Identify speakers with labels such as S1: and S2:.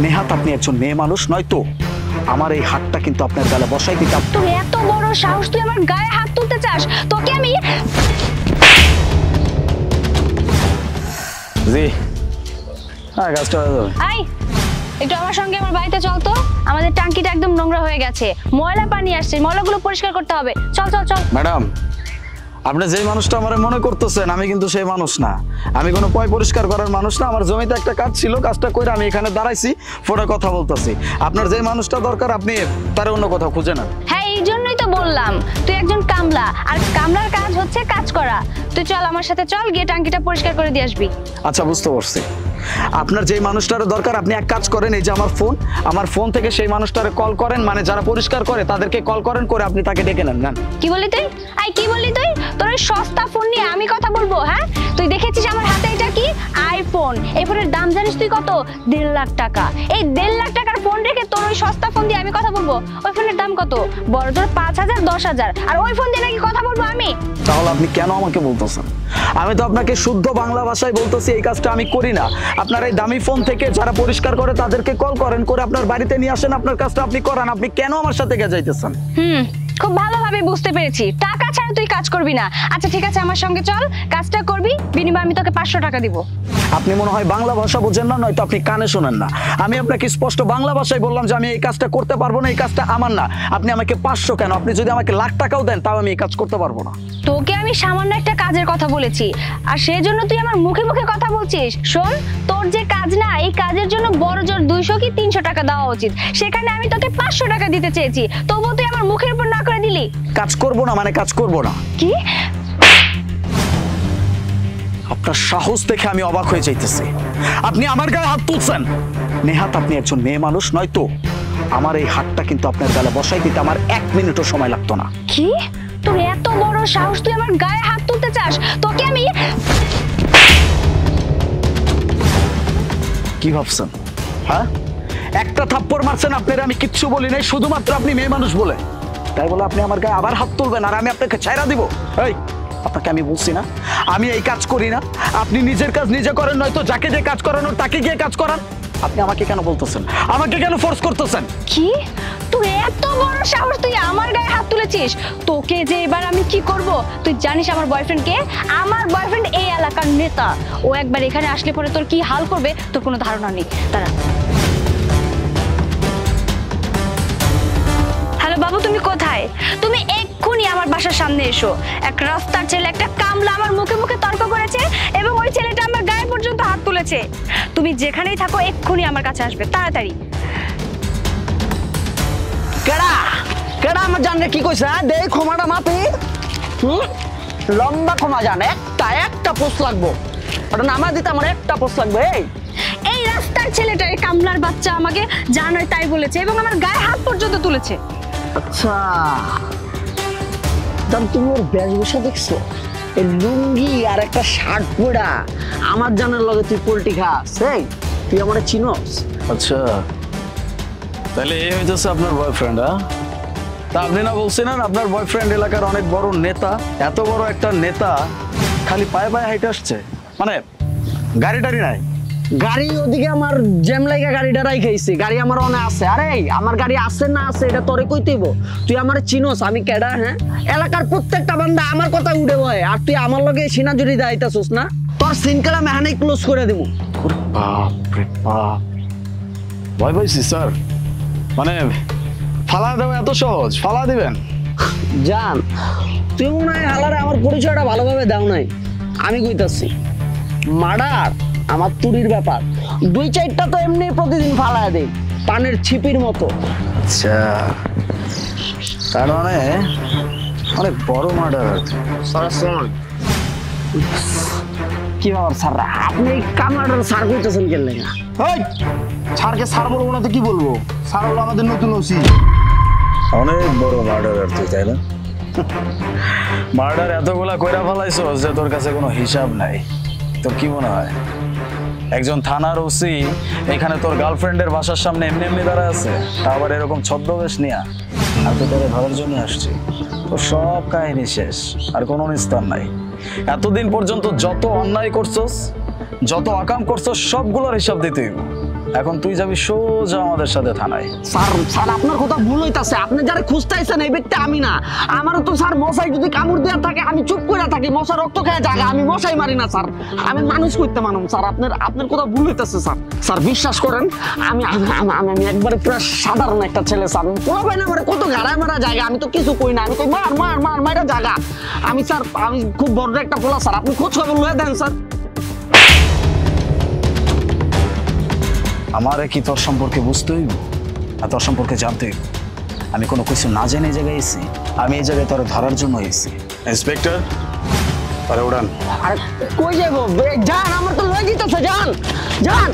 S1: নেহাত আপনি একজন মেয়ে মানুষ, নয়তো আমার এই হাতটা কিন্তু আপনার গালে বসাই দিতাম।
S2: তোর এত বড় সাহস, তুই আমার গায়ে হাত তুলতে চাস? তোকে আমি
S1: জি হ্যাঁ কাজটা হয়ে যাবে।
S2: আই একটু আমার সঙ্গে আমার বাড়িতে চল তো, আমাদের ট্যাঙ্কিটা একদম নোংরা হয়ে গেছে, ময়লা পানি আসছে, ময়লাগুলো পরিষ্কার করতে হবে। চল চল চল।
S1: ম্যাডাম, আপনি যেই মানুষটা আমার মনে করতেছেন আমি কিন্তু সেই মানুষ না। আমি কোনো পয় পরিষ্কার করার মানুষ না। আমার জমিতে একটা কাজ ছিল, কাজটা করে আমি এখানে দাঁড়াইছি, ফোনে কথা বলতেছি। আপনার যেই মানুষটা দরকার আপনি তার অন্য কোথাও খুঁজে নেন।
S2: হ্যাঁ এই জন্যই তো বললাম তুই একজন কামলা, আর কামলার কাজ হচ্ছে কাজ করা। তুই চল আমার সাথে, চল গিয়ে ট্যাঙ্কিটা পরিষ্কার করে দিয়ে আসবি।
S1: আচ্ছা বুঝতে পারছি। আপনার যেই মানুষটার দরকার আপনি এক কাজ করেন, এই যে আমার ফোন থেকে সেই মানুষটারে কল করেন, মানে যারা পরিষ্কার করে তাদেরকে কল করেন, করে আপনি তাকে ডেকে নেন। নেন।
S2: কি বললি তুই? আই কি বললি তুই? তোর ওই সস্তা ফোন নিয়ে আমি কথা বলবো? হ্যাঁ তুই দেখেছিস আমার হাতে এটা কি? আইফোন। এই ফোনের দাম জানিস তুই কত? 1.5 লাখ টাকা। এই 1.5 লাখ টাকার ফোন রেখে তোর ওই সস্তা ফোন দিয়ে আমি কথা বলবো? ওই ফোনের দাম কত? বড় জোর 5,000 10,000, আর ওই ফোন দিয়ে নাকি কথা বলবো আমি?
S1: তাহলে আপনি কেন আমাকে বলতেছেন? আমি তো আপনাকে শুদ্ধ বাংলা ভাষায় বলতেছি এই কাজটা আমি করি না। আপনার এই দামি ফোন থেকে যারা পরিষ্কার করে তাদেরকে কল করেন, করে আপনার বাড়িতে নিয়ে আসেন, আপনার কাজটা আপনি করান। আপনি কেন আমার সাথে গেজাইতেছেন?
S2: খুব ভালোভাবে বুঝতে পেরেছি, টাকা ছাড়া তুই কাজ করবি না। আচ্ছা ঠিক আছে, আমার সঙ্গে চল, কাজটা করবি, বিনিময়ে আমি তোকে 500 টাকা দিব।
S1: আপনি মনে হয় বাংলা ভাষা বোঝেন না, নয়তো আপনি কানে শোনেন না। আমি আপনাকে স্পষ্ট বাংলা ভাষায় বললাম যে আমি এই কাজটা করতে পারবো না, এই কাজটা আমার না। আপনি আমাকে 500 কেন, আপনি যদি আমাকে লাখ টাকাও দেন তাও আমি এই কাজ করতে পারবো না।
S2: তোকে আমি সামান্য একটা কাজের কথা বলেছি, আর সেই জন্য তুই আমার মুখে মুখে কথা বলছিস। শোন, তোর যে কাজ না, এই কাজের জন্য বড় জোর 200 কি 300 টাকা দেওয়া উচিত। সেখানে আমি তোকে 500 টাকা দিতে চেয়েছি, তবুও তুই আমার মুখের উপর না করে দিলি।
S1: কাজ করবো না মানে কাজ করবো না।
S2: কি?
S1: আপনার সাহস দেখে আমি অবাক হয়ে যাইতেছি। আপনি আমার গায়ে হাত তুলছেন। নেহাত আপনি একজন মেয়ে মানুষ, নয়তো আমার এই হাতটা কিন্তু আপনার গালে বসাই দিতে আমার 1 মিনিটও সময় লাগতো না।
S2: কি? তোর এত বড় সাহস, তুই আমার গায়ে হাত তুলতে চাস? তোকে আমি
S1: কি ভাবছেন? হ্যাঁ, একটা থাপ্পড় মারছেন আপনার, আমি কিচ্ছু বলি নাই, শুধুমাত্র আপনি মেয়ে মানুষ বলে। তাই বলে আপনি আমার গায়ে আবার হাত তুলবেন আর আমি আপনাকে ছাইরা দিব? এই, আপনাকে আমি বলছি না আমি এই কাজ করি না। আপনি নিজের কাজ নিজে করেন, নয়তো যাকে যে কাজ করানোর তাকে গিয়ে কাজ করান। আপনি আমাকে কেন বলতেছেন? আমাকে কেন ফোর্স করতেছেন?
S2: কি? তোর এত বড় সাহস, তুই আমার গায়ে হাত তুলেছিস? তোকে যে এবার আমি কি করব তুই জানিস? আমার বয়ফ্রেন্ড কে? আমার বয়ফ্রেন্ড এই এলাকার নেতা। ও একবার এখানে আসলে পরে তোর কি হাল করবে তোর কোনো ধারণা নেই। দাঁড়া। হ্যালো বাবু, তুমি কোথায়? তুমি এক্ষুনি আমার বাসার সামনে এসো। এক রাস্তার ছেলে, একটা কামলা আমার মুখে মুখে তর্ক করেছে, এবং ওই ছেলেটা আমার গায়ে পর্যন্ত হাত তুলেছে। তুমি যেখানেই থাকো এক্ষুনি আমার কাছে আসবে, তাড়াতাড়ি।
S3: কেডা কেডা আমার জানে কি কইছে? দেই ক্ষমাটা মাপি। লম্বা ক্ষমা জানে, একটা পোস্ট লাগবো। ওটা নামা দিতে আমার একটা পোস্ট লাগবে।
S2: এই রাস্তার ছেলেটা, এই কামলার বাচ্চা আমাকে যা নয় তাই বলেছে, এবং আমার গায়ে হাত পর্যন্ত তুলেছে।
S3: আচ্ছা, তুমি ওর বেশভূষা দেখছো? এই লুঙ্গি আর একটা শার্ট পরা আমার জানার লগে তুই পোল্ট্রি খাস? তুই আমার চিনোস?
S1: আচ্ছা, তাহলে এই হইতেছে আপনার বয়ফ্রেন্ড? তা আপনি না বলছিলেন আপনার বয়ফ্রেন্ড এলাকার অনেক বড় নেতা? এত বড় একটা নেতা খালি পায়ে পায়ে হাইটে আসছে, মানে গাড়ি টাড়ি নাই?
S3: গাড়ি ওদিকে আমার জ্যাম লাগা গাড়িটা রাইখাইছি, গাড়ি আমার অনে আছে। আরে আমার গাড়ি আছে না আছে এটা তোরে কইতেইব? তুই আমার চিনোস আমি কেডা? হ্যাঁ, এলাকার প্রত্যেকটা বান্দা আমার কথা উঠে বয়, আর তুই আমার লগে সিনাজুরি দাইতাছস না? তোর সিনকালা মেহানিক ক্লোজ করে দেব।
S1: বাপ রে বাপ, ভয় পাইছি স্যার। মানে ফালা দেওয়া এত সহজ? ফালা দিবেন?
S3: জান, তুই মনে হয় হালারে আমার পরিচয়টা ভালোভাবে দাও নাই। আমি কইতাছি, মার্ডার আমার তুরির ব্যাপার। 2-4টা তো এমনি প্রতিদিন ফালায় দেই, পানের ছিপির মতো।
S1: আচ্ছা, তার মানে অনেক বড় মার্ডার।
S3: কি ব্যাপার স্যার, আপনি কামার্ডার স্যার কইতেছেন কেন?
S4: স্যারকে স্যার বলবো না তো কি বলবো? স্যার হলো আমাদের নতুন ওসি।
S1: অনেক বড় মার্ডার তুই, তাই না? মার্ডার এতগুলা কইরা ফেলাইছো যে তোর কাছে কোনো হিসাব নাই। তোর কি মনে হয় একজন থানার ওসি এখানে তোর গার্লফ্রেন্ডের বাসার সামনে এমনি এমনি দাঁড়া আছে? তা আবার এরকম ছদ্মবেশ নিয়া? আমি তো তোরে ধরার জন্য আসছি। তোর সব কাহিনী শেষ, আর কোনো নিস্তার নাই। এতদিন পর্যন্ত যত অন্যায় করছস, যত আকাম করছস, সবগুলোর হিসাব দিতে হইব। এখন তুই যাবি সোজা আমাদের সাথে থানায়।
S3: স্যার স্যার আপনার কথা ভুল হইতাছে, আপনি যারা খুঁজতেছেন এই ব্যক্তি আমি না। আমারও তো স্যার মশাই যদি কামড় দেওয়া থাকে আমি চুপ করে থাকি, মশা রক্ত খেয়ে জায়গা, আমি মশাই মারি না স্যার, আমি মানুষ করতে মানুষ স্যার। আপনার কথা ভুল হইতাছে স্যার। স্যার বিশ্বাস করেন আমি আমি একবারে পুরো সাধারণ একটা ছেলে স্যার। কোনো ভাই না আমার কত গাড়ায় মারা জায়গা, আমি তো কিছু কই না, আমি কই মার মার মার মারা জায়গা। আমি স্যার আমি খুব বড় একটা পোলা স্যার, আপনি খোঁজ খবর লয়ে দেন স্যার।
S1: আমারে কি তোর সম্পর্কে বুঝতে হইব আর তোর সম্পর্কে জানতে হইব? আমি কোনো কিছু না জেনে এই জায়গায় এসেছি, আমি এই জায়গায় তোর ধরার জন্য এসেছি। ইন্সপেক্টর তাহলে উড়ান।
S3: আরে কই যাবো? যান, আমার তো লয়ে যেতেছে, যান যান।